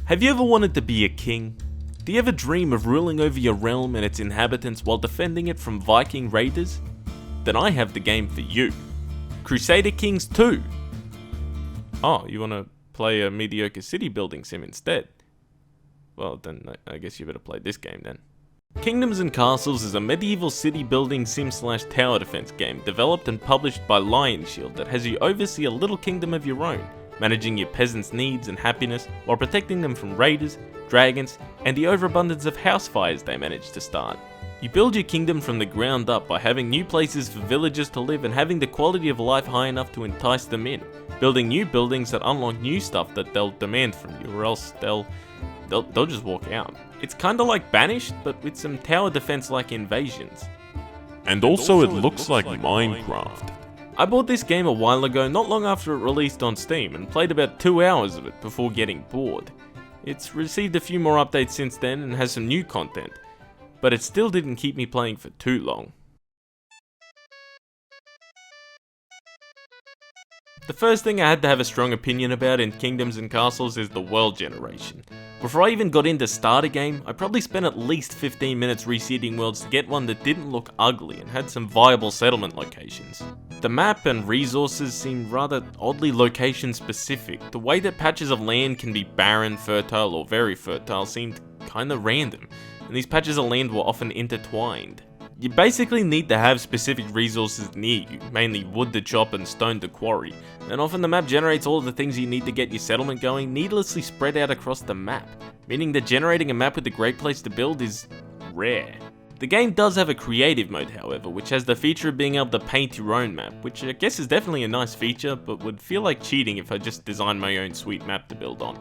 Have you ever wanted to be a king? Do you ever dream of ruling over your realm and its inhabitants while defending it from Viking raiders? Then I have the game for you. Crusader Kings 2! Oh, you want to play a mediocre city building sim instead? Well, then I guess you better play this game then. Kingdoms and Castles is a medieval city building sim / tower defense game developed and published by Lionshield that has you oversee a little kingdom of your own, managing your peasants' needs and happiness while protecting them from raiders, dragons, and the overabundance of house fires they manage to start. You build your kingdom from the ground up by having new places for villagers to live and having the quality of life high enough to entice them in, building new buildings that unlock new stuff that they'll demand from you, or else they'll just walk out. It's kinda like Banished, but with some tower defense like invasions. And also it looks like Minecraft. I bought this game a while ago, not long after it released on Steam, and played about 2 hours of it before getting bored. It's received a few more updates since then and has some new content, but it still didn't keep me playing for too long. The first thing I had to have a strong opinion about in Kingdoms and Castles is the world generation. Before I even got in to start a game, I probably spent at least 15 minutes reseeding worlds to get one that didn't look ugly and had some viable settlement locations. The map and resources seem rather oddly location specific. The way that patches of land can be barren, fertile, or very fertile seemed kinda random, and these patches of land were often intertwined. You basically need to have specific resources near you, mainly wood to chop and stone to quarry, and often the map generates all of the things you need to get your settlement going needlessly spread out across the map, meaning that generating a map with a great place to build is rare. The game does have a creative mode however, which has the feature of being able to paint your own map, which I guess is definitely a nice feature, but would feel like cheating if I just designed my own sweet map to build on.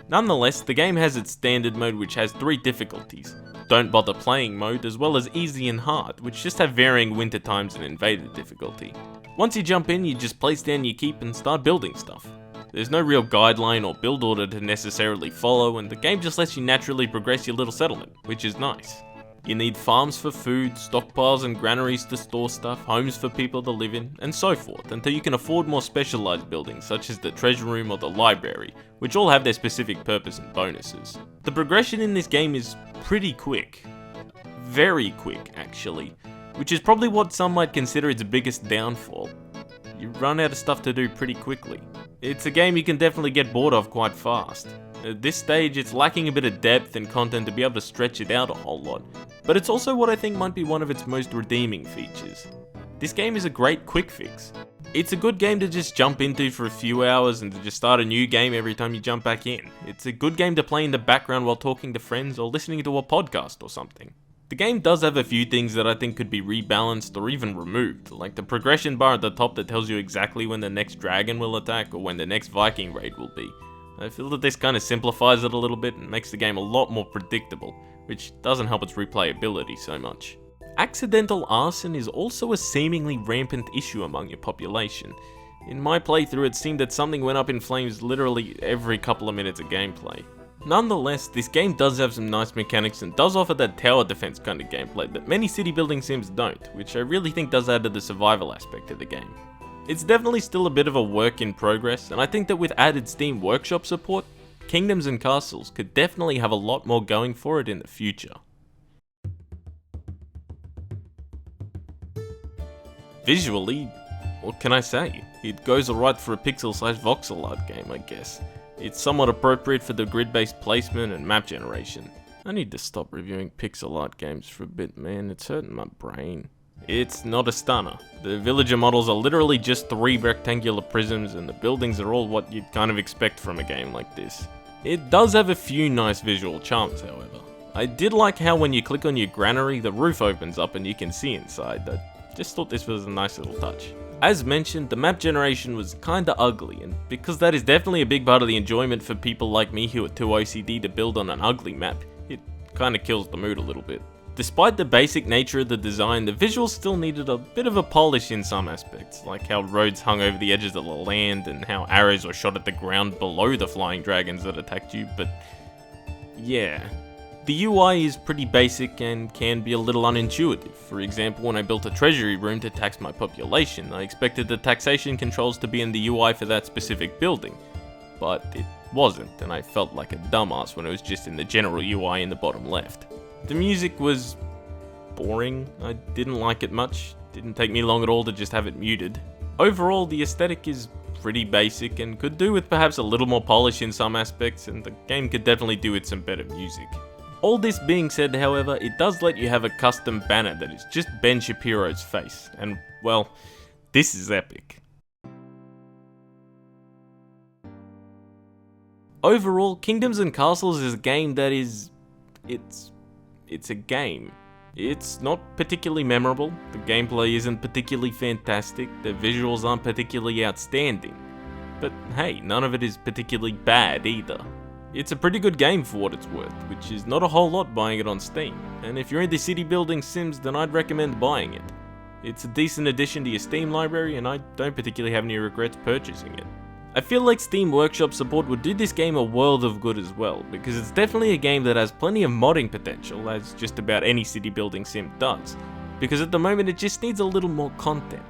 Nonetheless, the game has its standard mode which has 3 difficulties. Don't bother playing mode, as well as easy and hard, which just have varying winter times and invader difficulty. Once you jump in, you just place down your keep and start building stuff. There's no real guideline or build order to necessarily follow, and the game just lets you naturally progress your little settlement, which is nice. You need farms for food, stockpiles and granaries to store stuff, homes for people to live in, and so forth, until you can afford more specialised buildings such as the treasure room or the library, which all have their specific purpose and bonuses. The progression in this game is pretty quick. Very quick, actually, which is probably what some might consider its biggest downfall. You run out of stuff to do pretty quickly. It's a game you can definitely get bored of quite fast. At this stage, it's lacking a bit of depth and content to be able to stretch it out a whole lot, but it's also what I think might be one of its most redeeming features. This game is a great quick fix. It's a good game to just jump into for a few hours and to just start a new game every time you jump back in. It's a good game to play in the background while talking to friends or listening to a podcast or something. The game does have a few things that I think could be rebalanced or even removed, like the progression bar at the top that tells you exactly when the next dragon will attack or when the next Viking raid will be. I feel that this kind of simplifies it a little bit and makes the game a lot more predictable, which doesn't help its replayability so much. Accidental arson is also a seemingly rampant issue among your population. In my playthrough, it seemed that something went up in flames literally every couple of minutes of gameplay. Nonetheless, this game does have some nice mechanics and does offer that tower defense kind of gameplay that many city building sims don't, which I really think does add to the survival aspect of the game. It's definitely still a bit of a work in progress, and I think that with added Steam Workshop support, Kingdoms and Castles could definitely have a lot more going for it in the future. Visually, what can I say? It goes alright for a pixel/voxel art game, I guess. It's somewhat appropriate for the grid-based placement and map generation. I need to stop reviewing pixel art games for a bit, man, it's hurting my brain. It's not a stunner. The villager models are literally just 3 rectangular prisms and the buildings are all what you'd kind of expect from a game like this. It does have a few nice visual charms, however. I did like how when you click on your granary, the roof opens up and you can see inside. I just thought this was a nice little touch. As mentioned, the map generation was kinda ugly, and because that is definitely a big part of the enjoyment for people like me who are too OCD to build on an ugly map, it kinda kills the mood a little bit. Despite the basic nature of the design, the visuals still needed a bit of a polish in some aspects, like how roads hung over the edges of the land and how arrows were shot at the ground below the flying dragons that attacked you, but yeah. The UI is pretty basic and can be a little unintuitive. For example, when I built a treasury room to tax my population, I expected the taxation controls to be in the UI for that specific building, but it wasn't, and I felt like a dumbass when it was just in the general UI in the bottom left. The music was boring. I didn't like it much. Didn't take me long at all to just have it muted. Overall, the aesthetic is pretty basic and could do with perhaps a little more polish in some aspects, and the game could definitely do with some better music. All this being said, however, it does let you have a custom banner that is just Ben Shapiro's face, and well, this is epic. Overall, Kingdoms and Castles is a game that is... It's a game. It's not particularly memorable, the gameplay isn't particularly fantastic, the visuals aren't particularly outstanding. But hey, none of it is particularly bad either. It's a pretty good game for what it's worth, which is not a whole lot buying it on Steam, and if you're into city building sims, then I'd recommend buying it. It's a decent addition to your Steam library, and I don't particularly have any regrets purchasing it. I feel like Steam Workshop support would do this game a world of good as well, because it's definitely a game that has plenty of modding potential, as just about any city building sim does, because at the moment it just needs a little more content.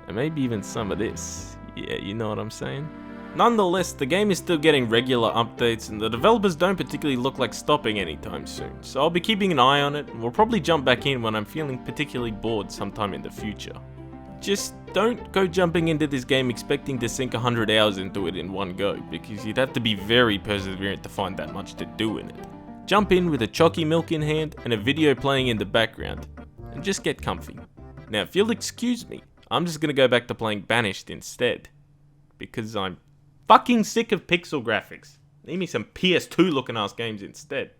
And maybe even some of this, yeah, you know what I'm saying? Nonetheless, the game is still getting regular updates, and the developers don't particularly look like stopping anytime soon, so I'll be keeping an eye on it, and we'll probably jump back in when I'm feeling particularly bored sometime in the future. Just don't go jumping into this game expecting to sink 100 hours into it in one go, because you'd have to be very perseverant to find that much to do in it. Jump in with a chalky milk in hand and a video playing in the background, and just get comfy. Now if you'll excuse me, I'm just gonna go back to playing Banished instead, because I'm fucking sick of pixel graphics. Need me some PS2 looking ass games instead.